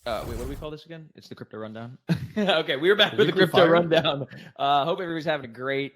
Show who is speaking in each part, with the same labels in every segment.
Speaker 1: Wait, what do we call this again? It's the crypto rundown. Okay, we were back
Speaker 2: Did
Speaker 1: with
Speaker 2: you
Speaker 1: the crypto
Speaker 2: fire?
Speaker 1: rundown. Hope everybody's having a great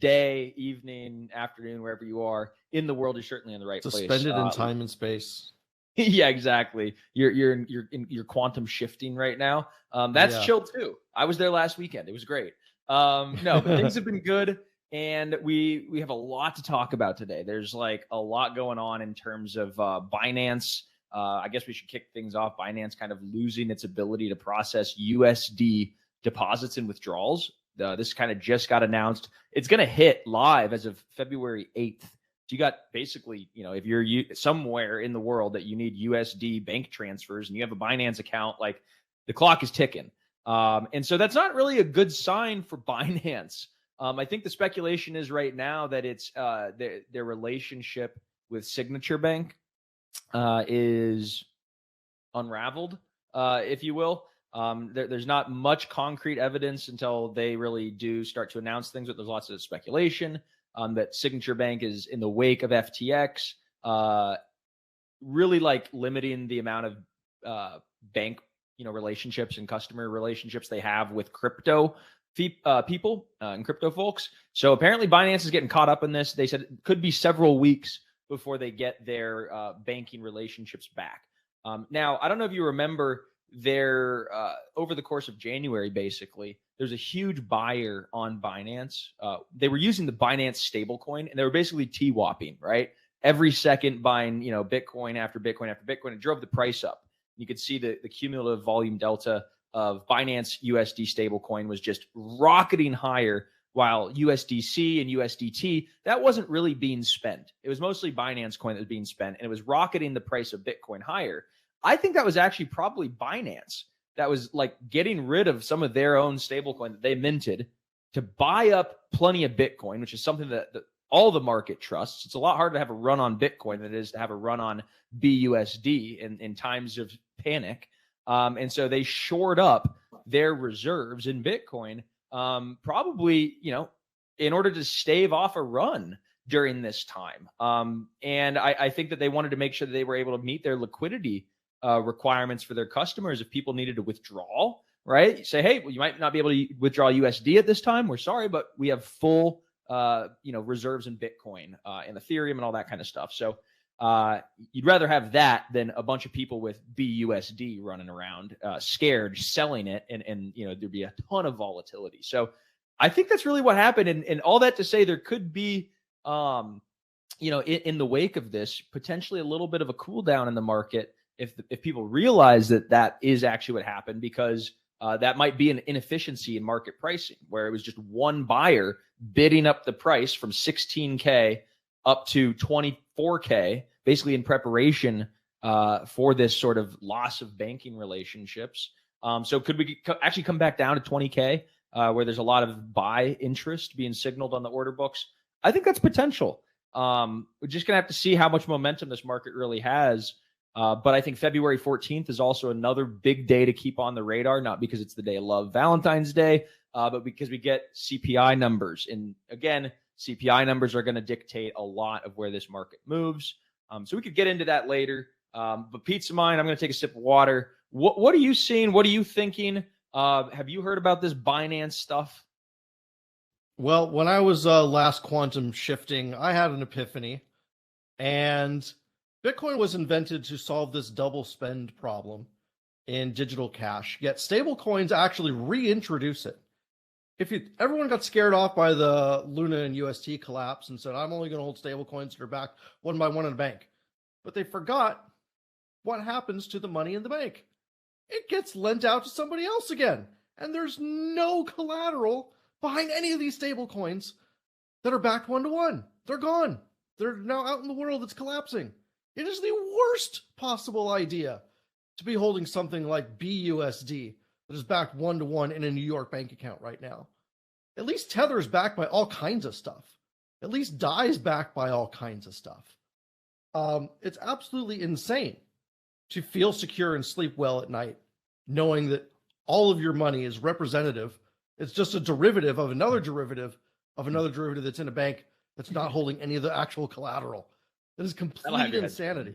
Speaker 1: day, evening, afternoon, wherever you are in the world. You're certainly in the right place.
Speaker 2: Suspended in time and space.
Speaker 1: Yeah, exactly. You're quantum shifting right now. That's
Speaker 2: Yeah.
Speaker 1: chill too. I was there last weekend. It was great. No, but things have been good, and we have a lot to talk about today. There's like a lot going on in terms of Binance. I guess we should kick things off. Binance kind of losing its ability to process USD deposits and withdrawals. This kind of just got announced. It's going to hit live as of February 8th. So you got basically, if you're somewhere in the world that you need USD bank transfers and you have a Binance account, like the clock is ticking. And so that's not really a good sign for Binance. I think the speculation is right now that it's their relationship with Signature Bank is unraveled, if you will. There's not much concrete evidence until they really do start to announce things, but there's lots of speculation that Signature Bank is in the wake of FTX, really like limiting the amount of bank relationships and customer relationships they have with crypto people and crypto folks. So apparently Binance is getting caught up in this. They said it could be several weeks before they get their banking relationships back. Now, I don't know if you remember there over the course of January, basically, there's a huge buyer on Binance. They were using the Binance stablecoin, and they were basically T-WAPing, right? Every second buying, Bitcoin after Bitcoin after Bitcoin. It drove the price up. You could see the cumulative volume delta of Binance USD stablecoin was just rocketing higher, while USDC and USDT, that wasn't really being spent. It was mostly Binance coin that was being spent, and it was rocketing the price of Bitcoin higher. I think that was actually probably Binance that was like getting rid of some of their own stablecoin that they minted to buy up plenty of Bitcoin, which is something that all the market trusts. It's a lot harder to have a run on Bitcoin than it is to have a run on BUSD in times of panic. And so they shored up their reserves in Bitcoin, probably, in order to stave off a run during this time. And I think that they wanted to make sure that they were able to meet their liquidity requirements for their customers if people needed to withdraw, right? You say, hey, well, you might not be able to withdraw USD at this time. We're sorry, but we have full, reserves in Bitcoin and Ethereum and all that kind of stuff. So you'd rather have that than a bunch of people with BUSD running around scared, selling it, and there'd be a ton of volatility. So I think that's really what happened. And all that to say, there could be, in the wake of this, potentially a little bit of a cool down in the market if people realize that is actually what happened, because that might be an inefficiency in market pricing, where it was just one buyer bidding up the price from 16K up to 24K, basically in preparation for this sort of loss of banking relationships. So could we actually come back down to 20K, where there's a lot of buy interest being signaled on the order books? I think that's potential. We're just going to have to see how much momentum this market really has. But I think February 14th is also another big day to keep on the radar, not because it's the day of love, Valentine's Day, but because we get CPI numbers. And again, CPI numbers are going to dictate a lot of where this market moves. So we could get into that later. But Pete's mine, I'm going to take a sip of water. What are you seeing? What are you thinking? Have you heard about this Binance stuff?
Speaker 2: Well, when I was last quantum shifting, I had an epiphany, and Bitcoin was invented to solve this double spend problem in digital cash, yet stablecoins actually reintroduce it. Everyone got scared off by the Luna and UST collapse and said, I'm only going to hold stablecoins that are backed one by one in a bank. But they forgot what happens to the money in the bank. It gets lent out to somebody else again. And there's no collateral behind any of these stablecoins that are backed one to one. They're gone. They're now out in the world. It's collapsing. It is the worst possible idea to be holding something like BUSD that is backed one to one in a New York bank account right now. At least Tether is backed by all kinds of stuff. At least DAI is backed by all kinds of stuff. It's absolutely insane to feel secure and sleep well at night, knowing that all of your money is representative. It's just a derivative of another derivative of another derivative that's in a bank that's not holding any of the actual collateral. That is complete insanity.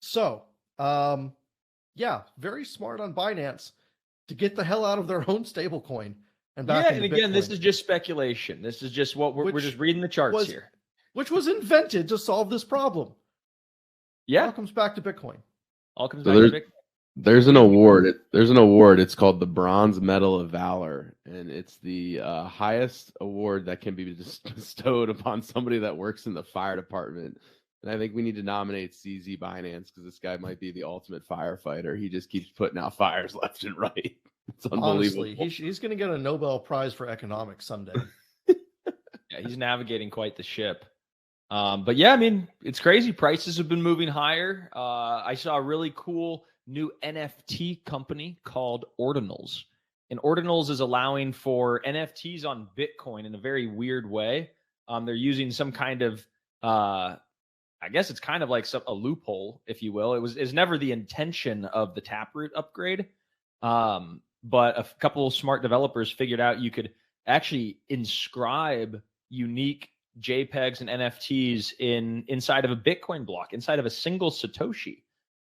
Speaker 2: So, Yeah, very smart on Binance to get the hell out of their own stablecoin and back
Speaker 1: Yeah,
Speaker 2: into
Speaker 1: and again, this
Speaker 2: Bitcoin,
Speaker 1: is just speculation. This is just what we're just reading the charts here.
Speaker 2: Which was invented to solve this problem.
Speaker 1: Yeah,
Speaker 2: all comes back to Bitcoin.
Speaker 1: All comes back to Bitcoin.
Speaker 3: There's an award. There's an award. It's called the Bronze Medal of Valor, and it's the highest award that can be bestowed upon somebody that works in the fire department. And I think we need to nominate CZ Binance because this guy might be the ultimate firefighter. He just keeps putting out fires left and right. It's unbelievable.
Speaker 2: Honestly, he's going to get a Nobel Prize for economics someday.
Speaker 1: Yeah, he's navigating quite the ship. But yeah, I mean, it's crazy. Prices have been moving higher. I saw a really cool new NFT company called Ordinals. And Ordinals is allowing for NFTs on Bitcoin in a very weird way. They're using some kind of, I guess it's kind of like a loophole, if you will. It's never the intention of the Taproot upgrade. But a couple of smart developers figured out you could actually inscribe unique JPEGs and NFTs inside of a Bitcoin block, inside of a single Satoshi.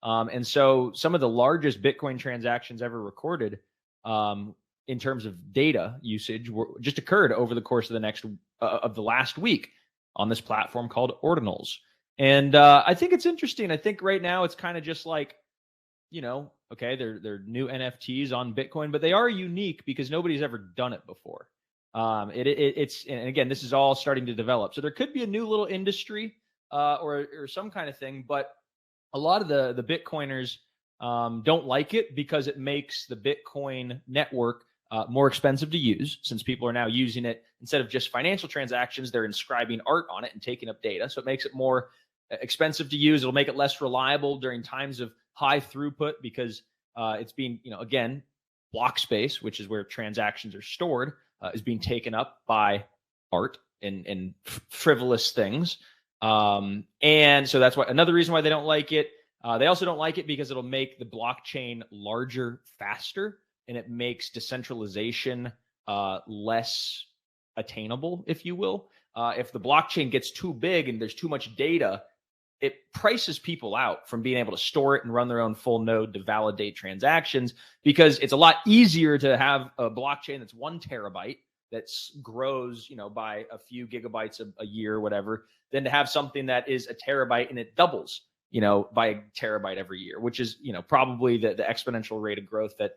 Speaker 1: And so some of the largest Bitcoin transactions ever recorded in terms of data usage just occurred over the course of the last week on this platform called Ordinals. And I think it's interesting. I think right now it's kind of just like, okay, they're new NFTs on Bitcoin, but they are unique because nobody's ever done it before. It's and again, this is all starting to develop. So there could be a new little industry or some kind of thing, but a lot of the Bitcoiners don't like it because it makes the Bitcoin network more expensive to use, since people are now using it instead of just financial transactions. They're inscribing art on it and taking up data. So it makes it more expensive to use. It'll make it less reliable during times of high throughput because it's being, again, block space, which is where transactions are stored, is being taken up by art and frivolous things. And so that's another reason why they don't like it. They also don't like it because it'll make the blockchain larger faster, and it makes decentralization less attainable, if you will. If the blockchain gets too big and there's too much data, it prices people out from being able to store it and run their own full node to validate transactions, because it's a lot easier to have a blockchain that's 1 terabyte that grows, by a few gigabytes a year or whatever, than to have something that is a terabyte and it doubles, by a terabyte every year, which is, probably the exponential rate of growth that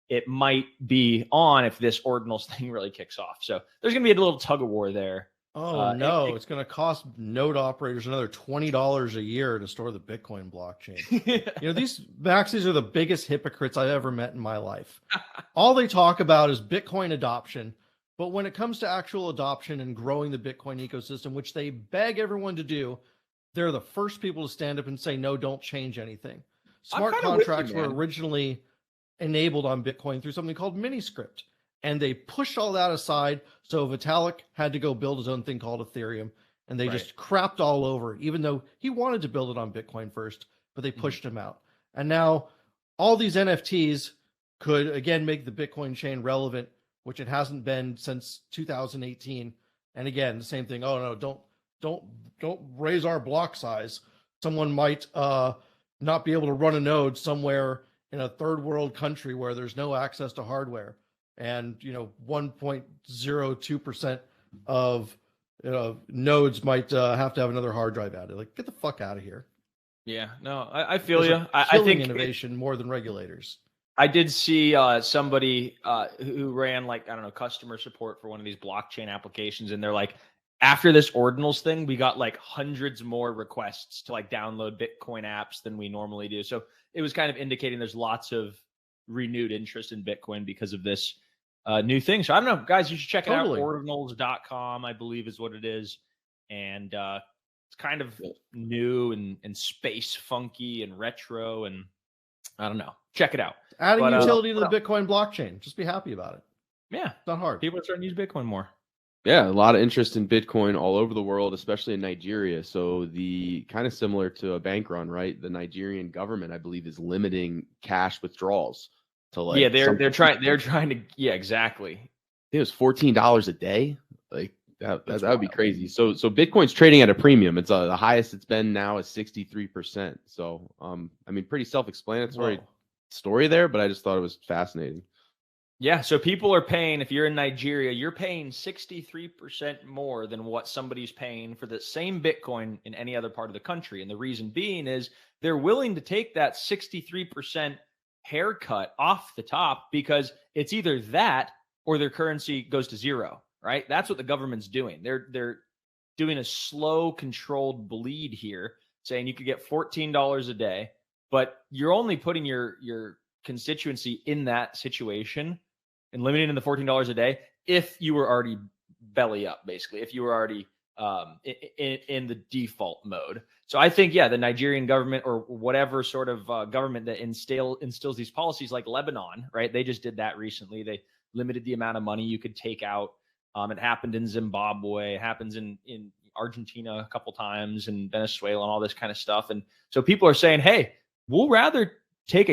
Speaker 1: it might be on if this Ordinals thing really kicks off. So there's going to be a little tug of war there.
Speaker 2: Oh, no, it's going to cost node operators another $20 a year to store the Bitcoin blockchain. These maxis are the biggest hypocrites I've ever met in my life. All they talk about is Bitcoin adoption. But when it comes to actual adoption and growing the Bitcoin ecosystem, which they beg everyone to do, they're the first people to stand up and say, no, don't change anything. Smart contracts were originally enabled on Bitcoin through something called Miniscript. And they pushed all that aside. So Vitalik had to go build his own thing called Ethereum. And they just crapped all over it, even though he wanted to build it on Bitcoin first, but they pushed him out. And now all these NFTs could, again, make the Bitcoin chain relevant, which it hasn't been since 2018. And again, the same thing. Oh, no, don't raise our block size. Someone might not be able to run a node somewhere in a third world country where there's no access to hardware. And 1.02% of nodes might have to have another hard drive added. Like, get the fuck out of here.
Speaker 1: Yeah, no, I feel you.
Speaker 2: I think innovation more than regulators.
Speaker 1: I did see somebody who ran customer support for one of these blockchain applications, and they're like, after this Ordinals thing, we got hundreds more requests to download Bitcoin apps than we normally do. So it was kind of indicating there's lots of renewed interest in Bitcoin because of this new thing. So I don't know, guys, you should check it out. Ordinals.com, I believe, is what it is. And it's kind of new and space funky and retro, and I don't know. Check it out.
Speaker 2: Adding utility to the Bitcoin blockchain. Just be happy about it.
Speaker 1: Yeah.
Speaker 2: It's not hard.
Speaker 1: People are starting to use Bitcoin more.
Speaker 3: Yeah, a lot of interest in Bitcoin all over the world, especially in Nigeria. So the kind of similar to a bank run, right? The Nigerian government, I believe, is limiting cash withdrawals to
Speaker 1: they're trying to exactly.
Speaker 3: I think it was $14 a day. That would be crazy. So Bitcoin's trading at a premium. It's the highest it's been now is 63%. So pretty self-explanatory.
Speaker 2: Whoa.
Speaker 3: story there, but I just thought it was fascinating.
Speaker 1: Yeah, so people are paying, if you're in Nigeria, you're paying 63% more than what somebody's paying for the same Bitcoin in any other part of the country. And the reason being is they're willing to take that 63% haircut off the top because it's either that or their currency goes to zero, right? That's what the government's doing. They're doing a slow, controlled bleed here, saying you could get $14 a day, but you're only putting your constituency in that situation and limiting in the $14 a day if you were already belly up, basically, if you were already in the default mode. So I think, yeah, the Nigerian government or whatever sort of government that instills these policies, like Lebanon, right? They just did that recently. They limited the amount of money you could take out. It happened in Zimbabwe. It happens in Argentina a couple times, and Venezuela and all this kind of stuff. And so people are saying, hey, we'll rather take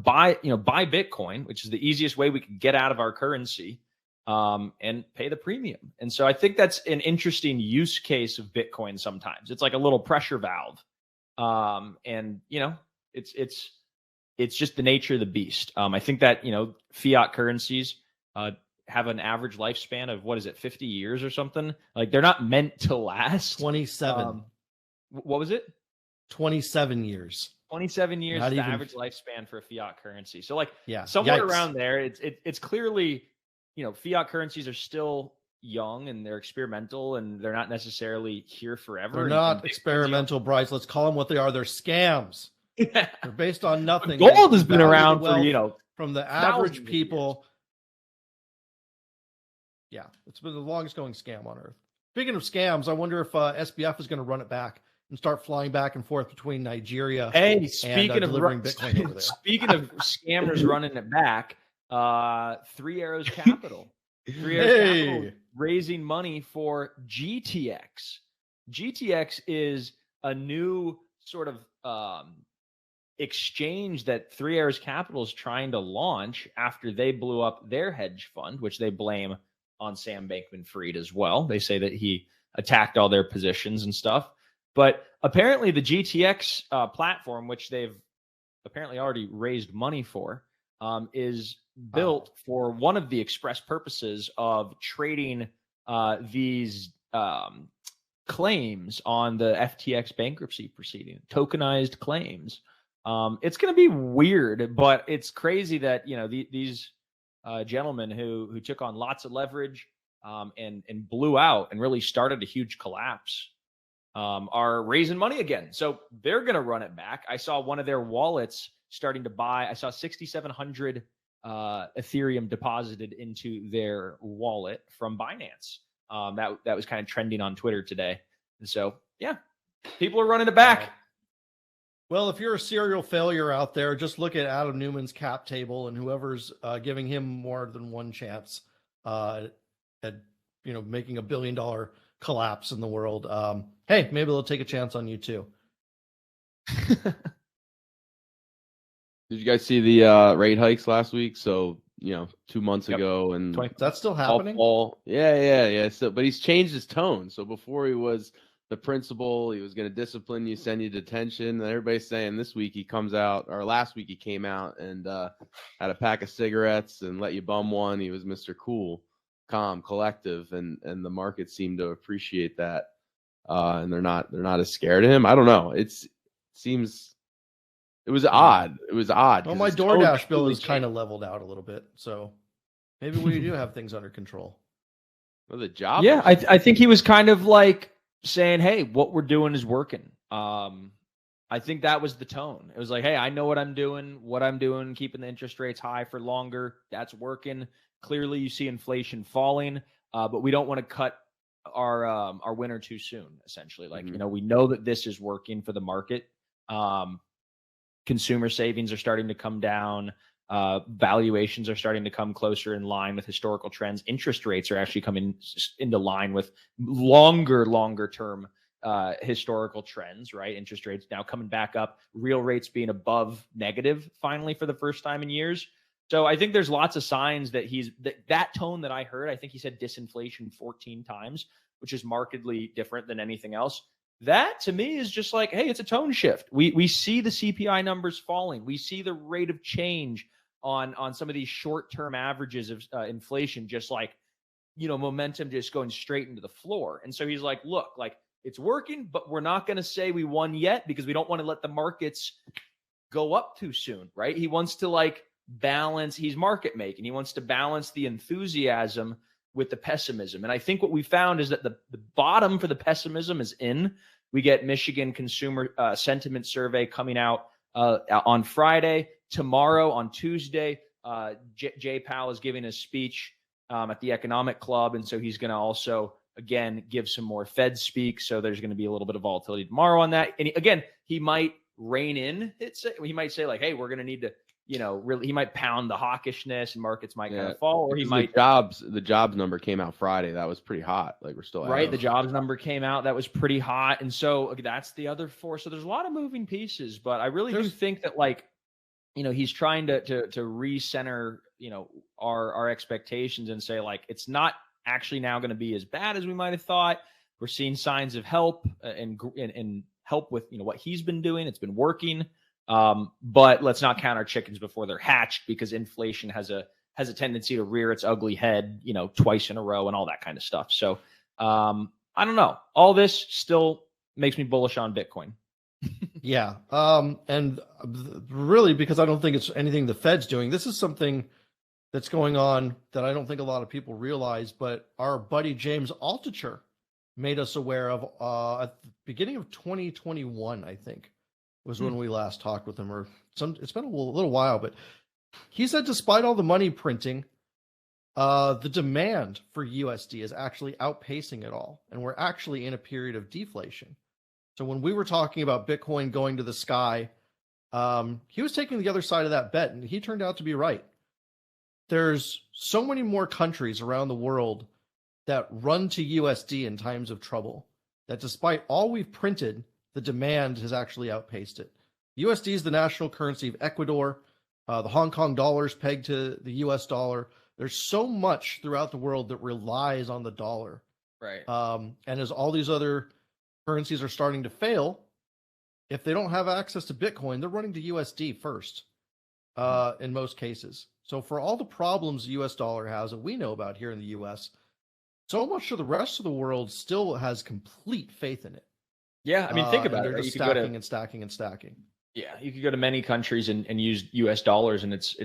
Speaker 1: buy Bitcoin, which is the easiest way we could get out of our currency, and pay the premium. And so I think that's an interesting use case of Bitcoin. Sometimes it's like a little pressure valve. And it's just the nature of the beast. I think that, fiat currencies, have an average lifespan of 50 years or something. Like, they're not meant to last.
Speaker 2: 27.
Speaker 1: What was it?
Speaker 2: 27 years.
Speaker 1: 27 years is the average lifespan for a fiat currency. So
Speaker 2: yeah,
Speaker 1: somewhere around there, it's clearly, fiat currencies are still young and they're experimental and they're not necessarily here forever.
Speaker 2: They're not experimental, Bryce. Let's call them what they are. They're scams.
Speaker 1: Yeah.
Speaker 2: They're based on nothing.
Speaker 1: Gold has been around for,
Speaker 2: from the average people. Yeah, it's been the longest going scam on earth. Speaking of scams, I wonder if SBF is going to run it back and start flying back and forth between Nigeria
Speaker 1: and delivering
Speaker 2: Bitcoin over there.
Speaker 1: Speaking of scammers running it back, Three Arrows Capital. Three Arrows Capital raising money for GTX. GTX is a new sort of exchange that Three Arrows Capital is trying to launch after they blew up their hedge fund, which they blame on Sam Bankman-Fried as well. They say that he attacked all their positions and stuff. But apparently the GTX platform, which they've apparently already raised money for, is built for one of the express purposes of trading these claims on the FTX bankruptcy proceeding, tokenized claims. It's going to be weird, but it's crazy that, these gentlemen who took on lots of leverage and blew out and really started a huge collapse are raising money again. So they're going to run it back. I saw one of their wallets starting to buy. I saw 6,700 Ethereum deposited into their wallet from Binance. That was kind of trending on Twitter today. And so, yeah, people are running it back.
Speaker 2: Well, if you're a serial failure out there, just look at Adam Newman's cap table and whoever's giving him more than one chance at making $1 billion collapse in the world. Hey, maybe they'll take a chance on you too.
Speaker 3: Did you guys see the rate hikes last week? So 2 months ago, and
Speaker 2: that's still happening.
Speaker 3: Yeah. So, but he's changed his tone. So before he was the principal, he was going to discipline you, send you to detention. And everybody's saying this week he comes out, or last week he came out and had a pack of cigarettes and let you bum one. He was Mr. Cool, calm, collective, and the market seemed to appreciate that. And they're not as scared of him. I don't know. It was odd. It was odd.
Speaker 2: Well, my DoorDash bill is kind of leveled out a little bit, so maybe we do have things under control.
Speaker 3: Well, the job.
Speaker 1: Yeah, I think he was kind of like saying, "Hey, what we're doing is working." I think that was the tone. It was like, "Hey, I know what I'm doing, keeping the interest rates high for longer. That's working. Clearly, you see inflation falling, but we don't want to cut our winner too soon." Essentially, like we know that this is working for the market. Consumer savings are starting to come down. Valuations are starting to come closer in line with historical trends. Interest rates are actually coming into line with longer term historical trends, right? Interest rates now coming back up, real rates being above negative finally for the first time in years. So I think there's lots of signs that that tone that I heard, I think he said disinflation 14 times, which is markedly different than anything else. that to me is just like, hey, it's a tone shift. We see the CPI numbers falling. We see the rate of change on some of these short-term averages of inflation, just like, momentum just going straight into the floor. And so he's like, look, like it's working, but we're not going to say we won yet because we don't want to let the markets go up too soon, right? He wants to like balance, he's market making. He wants to balance the enthusiasm with the pessimism. And I think what we found is that the bottom for the pessimism is in. We get Michigan consumer sentiment survey coming out on Friday. Tomorrow on Tuesday, Jay Powell is giving a speech at the Economic Club. And so he's going to also, again, give some more Fed speak. So there's going to be a little bit of volatility tomorrow on that. And again, he might rein in. He might say like, hey, we're going to need to, really, he might pound the hawkishness and markets might kind of fall, or he might.
Speaker 3: The jobs number came out Friday. That was pretty hot. Like we're still
Speaker 1: right. The jobs number came out. That was pretty hot. And so that's the other force. So there's a lot of moving pieces, but I really do think that like, he's trying to recenter, our expectations and say like, it's not actually now going to be as bad as we might have thought. We're seeing signs of help and help with, what he's been doing. It's been working. But let's not count our chickens before they're hatched, because inflation has a tendency to rear its ugly head, twice in a row and all that kind of stuff. So, I don't know. All this still makes me bullish on Bitcoin.
Speaker 2: Yeah. And really, because I don't think it's anything the Fed's doing. This is something that's going on that I don't think a lot of people realize, but our buddy James Altucher made us aware of at the beginning of 2021, I think, was when we last talked with him, it's been a little while, but he said despite all the money printing, the demand for USD is actually outpacing it all. And we're actually in a period of deflation. So when we were talking about Bitcoin going to the sky, he was taking the other side of that bet, and he turned out to be right. There's so many more countries around the world that run to USD in times of trouble that despite all we've printed, the demand has actually outpaced it. USD is the national currency of Ecuador. The Hong Kong dollar is pegged to the US dollar. There's so much throughout the world that relies on the dollar.
Speaker 1: Right.
Speaker 2: And as all these other currencies are starting to fail, if they don't have access to Bitcoin, they're running to USD first in most cases. So for all the problems the US dollar has that we know about here in the US, so much of the rest of the world still has complete faith in it.
Speaker 1: Yeah, I mean, think about it.
Speaker 2: They're
Speaker 1: Right?
Speaker 2: just stacking and stacking and stacking.
Speaker 1: Yeah, you could go to many countries and use US dollars, and it's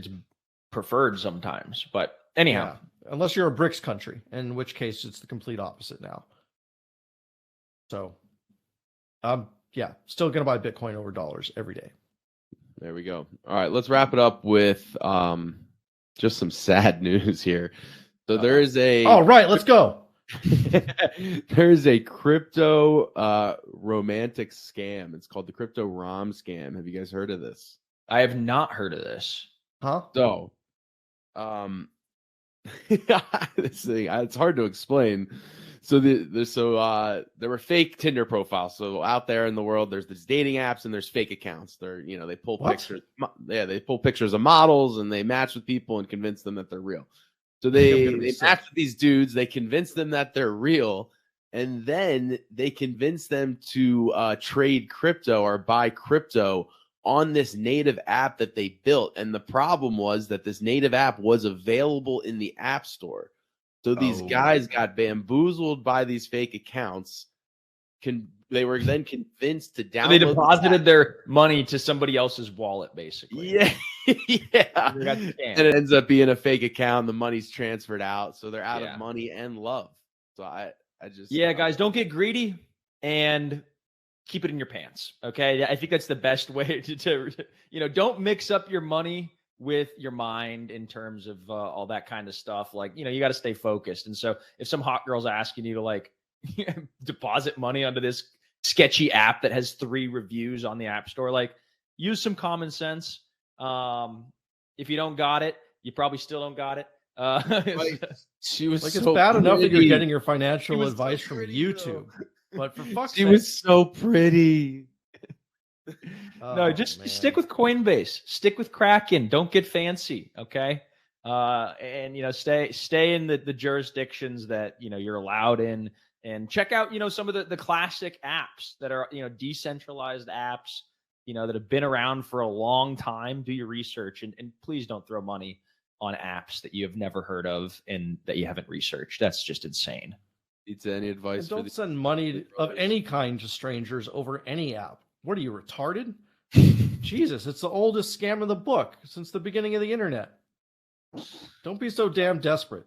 Speaker 1: preferred sometimes. But anyhow,
Speaker 2: unless you're a BRICS country, in which case it's the complete opposite now. So, still going to buy Bitcoin over dollars every day.
Speaker 3: There we go. All right, let's wrap it up with just some sad news here. So there is a.
Speaker 2: Oh, right, let's go.
Speaker 3: There's a crypto romantic scam. It's called the crypto rom scam. Have you guys heard of this?
Speaker 1: I have not heard of this.
Speaker 2: Huh?
Speaker 3: So, this thing, it's hard to explain. So there were fake Tinder profiles. So out there in the world, there's these dating apps and there's fake accounts. They pull pictures. Yeah, they pull pictures of models and they match with people and convince them that they're real. So they match with these dudes, they convince them that they're real, and then they convince them to trade crypto or buy crypto on this native app that they built. And the problem was that this native app was available in the App Store. So these guys got bamboozled by these fake accounts. They were then convinced to download. So
Speaker 1: they deposited their money to somebody else's wallet, basically.
Speaker 3: Yeah. Yeah. And it ends up being a fake account. The money's transferred out. So they're out of money and love. So I just.
Speaker 1: Yeah, guys, don't get greedy and keep it in your pants. Okay. I think that's the best way to don't mix up your money with your mind in terms of all that kind of stuff. Like, you got to stay focused. And so if some hot girl's asking you to like deposit money onto this sketchy app that has 3 reviews on the App Store, like use some common sense. If you don't got it, you probably still don't got it.
Speaker 3: She was
Speaker 2: like,
Speaker 3: so
Speaker 2: it's bad
Speaker 3: pretty.
Speaker 2: enough that you're getting your financial advice from YouTube, but for fuck's sake,
Speaker 3: she was so pretty.
Speaker 1: No, just stick with Coinbase, stick with Kraken. Don't get fancy, okay? And stay in the jurisdictions that you're allowed in, and check out, some of the classic apps that are, decentralized apps, that have been around for a long time. Do your research and please don't throw money on apps that you have never heard of and that you haven't researched. That's just insane.
Speaker 3: It's any advice?
Speaker 2: And don't send money of any kind to strangers over any app. What are you, retarded? Jesus, it's the oldest scam in the book since the beginning of the internet. Don't be so damn desperate.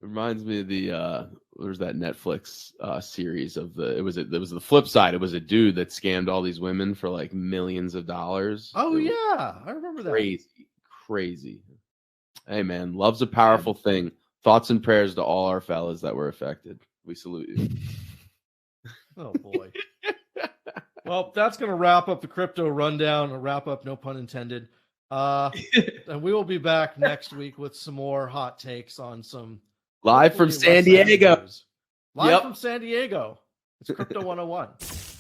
Speaker 3: It reminds me of there's that Netflix series of it was the flip side. It was a dude that scammed all these women for like millions of dollars.
Speaker 2: Oh yeah, I remember that.
Speaker 3: Crazy. Hey man, love's a powerful thing. Thoughts and prayers to all our fellas that were affected. We salute you.
Speaker 2: Oh boy. Well, that's going to wrap up the crypto rundown. A wrap up, no pun intended. And we will be back next week with some more hot takes on some
Speaker 3: live from San Diego.
Speaker 2: Live from San Diego. It's Crypto 101.